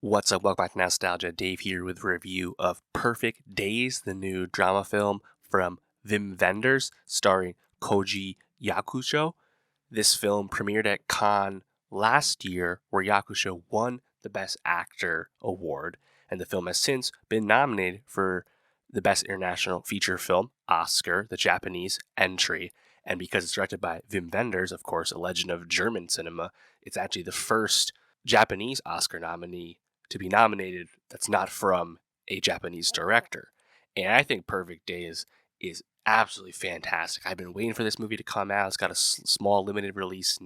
What's up? Welcome back to Nostalgia. Dave here with a review of Perfect Days, the new drama film from Wenders, starring Koji Yakusho. This film premiered at Cannes last year, where Yakusho won the Best Actor award, and the film has since been nominated for the Best International Feature Film Oscar, the Japanese entry. And because it's directed by Wim Wenders, of course, a legend of German cinema, it's actually the first Japanese Oscar nominee to be nominated that's not from a Japanese director. And I think Perfect Days is absolutely fantastic. I've been waiting for this movie to come out. It's got a small limited release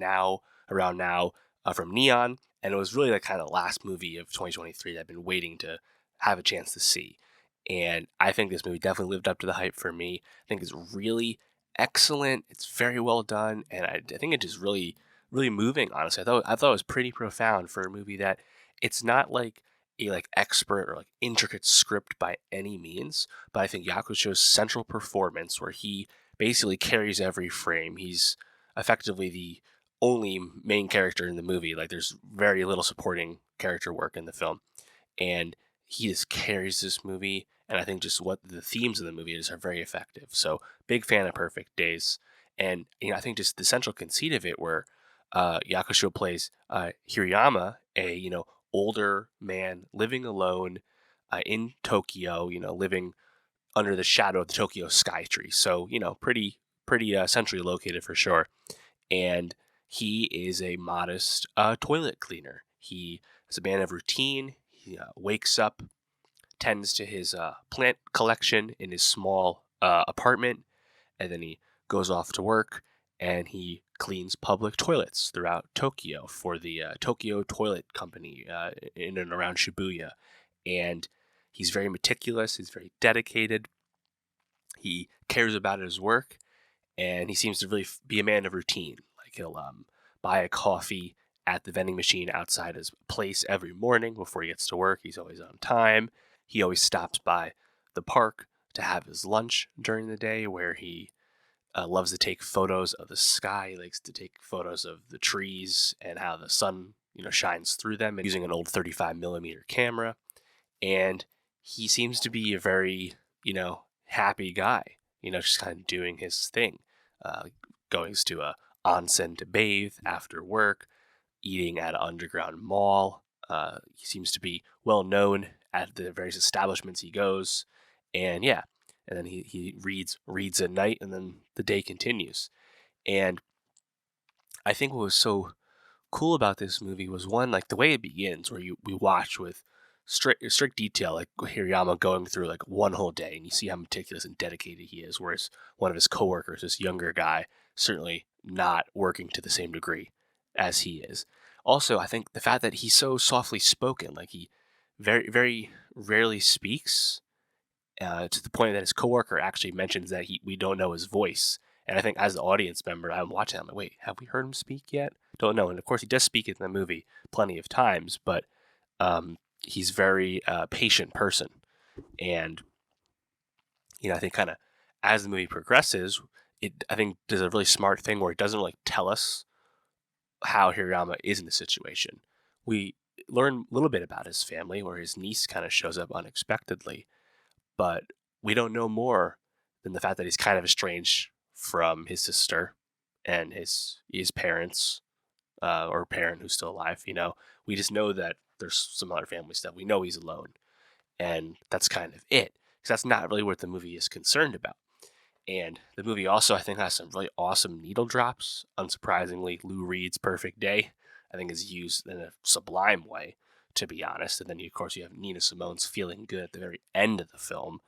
around now, from Neon, and it was really the kind of last movie of 2023 that I've been waiting to have a chance to see. And I think this movie definitely lived up to the hype for me. I think it's really excellent. It's very well done, and I think it just really moving. Honestly, I thought it was pretty profound for a movie that it's not like a expert or like intricate script by any means, but I think Yakusho's central performance, where he basically carries every frame. He's effectively the only main character in the movie. Like, there's very little supporting character work in the film, and he just carries this movie. And I think just what the themes of the movie is are very effective. So, big fan of Perfect Days, and I think just the central conceit of it, where Yakusho plays Hirayama, a older man living alone in Tokyo, living under the shadow of the Tokyo Sky Tree. So, pretty centrally located for sure. And he is a modest toilet cleaner. He is a man of routine. He wakes up, tends to his plant collection in his small apartment, and then he goes off to work and he cleans public toilets throughout Tokyo for the Tokyo Toilet Company in and around Shibuya. And he's very meticulous, he's very dedicated, he cares about his work, and he seems to really be a man of routine. Like, he'll buy a coffee at the vending machine outside his place every morning before he gets to work. He's always on time. He always stops by the park to have his lunch during the day, where he loves to take photos of the sky. He likes to take photos of the trees and how the sun, shines through them, and using an old 35 millimeter camera. And he seems to be a very, happy guy, just kind of doing his thing, uh, going to a onsen to bathe after work, eating at an underground mall. He seems to be well known at the various establishments he goes, and yeah, and then he reads at night, and then the day continues. And I think what was so cool about this movie was, one, like the way it begins, where we watch with strict detail, like Hirayama going through like one whole day, and you see how meticulous and dedicated he is. Whereas one of his coworkers, this younger guy, certainly not working to the same degree as he is. Also, I think the fact that he's so softly spoken, like he very rarely speaks, to the point that his coworker actually mentions that we don't know his voice. And I think as the audience member, I'm watching, I'm like, wait, have we heard him speak yet? Don't know. And of course, he does speak in the movie plenty of times, but he's very patient person. And, I think kind of as the movie progresses, it, I think, does a really smart thing where it doesn't really tell us how Hirayama is in the situation. We learn a little bit about his family, where his niece kind of shows up unexpectedly, but we don't know more than the fact that he's kind of estranged from his sister and his parents, or parent who's still alive. We just know that there's some other family stuff. We know he's alone, and that's kind of it, because that's not really what the movie is concerned about. And the movie also, I think, has some really awesome needle drops. Unsurprisingly, Lou Reed's Perfect Day, I think, is used in a sublime way, to be honest. And then, of course, you have Nina Simone's Feeling Good at the very end of the film.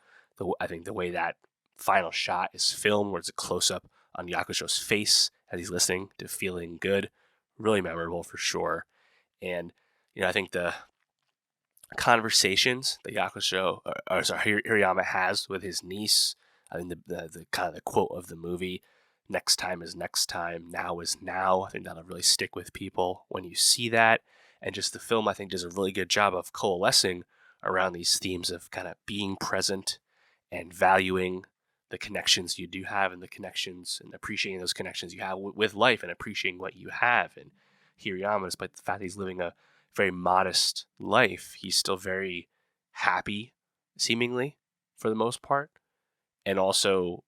I think the way that final shot is filmed, where it's a close-up on Yakusho's face as he's listening to Feeling Good, really memorable for sure. And, I think the conversations that Hirayama has with his niece, I mean, the kind of the quote of the movie, "Next time is next time, now is now." I think that'll really stick with people when you see that. And just the film, I think, does a really good job of coalescing around these themes of kind of being present and valuing the connections you do have, and the connections, and appreciating those connections you have with life, and appreciating what you have. And Hirayama, despite the fact that he's living a very modest life, he's still very happy, seemingly, for the most part, and also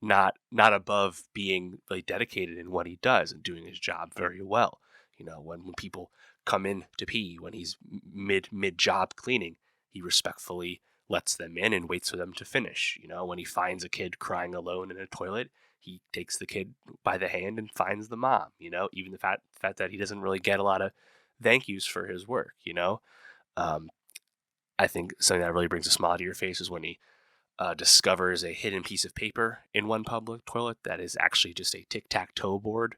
not above being like dedicated in what he does and doing his job very well. When people come in to pee, when he's mid job cleaning, he respectfully lets them in and waits for them to finish. When he finds a kid crying alone in a toilet, he takes the kid by the hand and finds the mom. Even the fact that he doesn't really get a lot of thank yous for his work. Um, I think something that really brings a smile to your face is when he discovers a hidden piece of paper in one public toilet that is actually just a tic-tac-toe board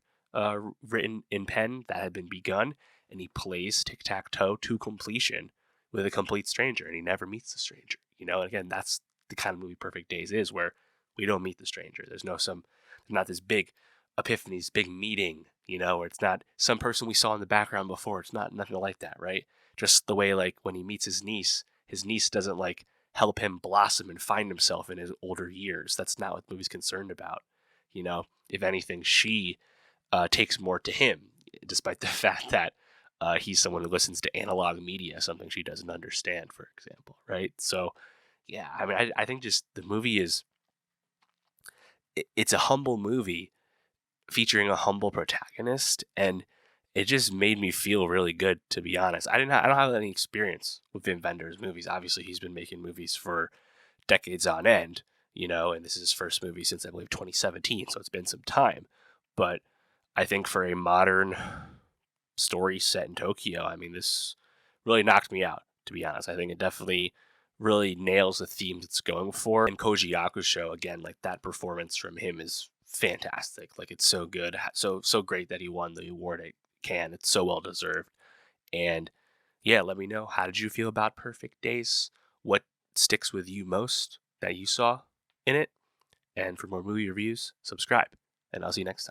written in pen that had been begun, and he plays tic-tac-toe to completion with a complete stranger, and he never meets the stranger. And again, that's the kind of movie Perfect Days is, where we don't meet the stranger. There's not this big epiphany, this big meeting, where it's not some person we saw in the background before. It's not nothing like that, right? Just the way, like, when he meets his niece doesn't, like, help him blossom and find himself in his older years. That's not what the movie's concerned about. If anything, she takes more to him, despite the fact that he's someone who listens to analog media, something she doesn't understand, for example, right? So, yeah, I mean, I think just the movie it's a humble movie featuring a humble protagonist, and it just made me feel really good, to be honest. I don't have any experience with Wim Wenders' movies. Obviously, he's been making movies for decades on end, and this is his first movie since, I believe, 2017, so it's been some time. But I think for a modern story set in Tokyo, I mean, this really knocked me out, to be honest. I think it definitely really nails the themes it's going for. And Koji Yakusho, again, like, that performance from him is fantastic. Like, it's so good, so great that he won the award at Cannes. It's so well deserved. And yeah, let me know, how did you feel about Perfect Days? What sticks with you most that you saw in it? And for more movie reviews, subscribe, and I'll see you next time.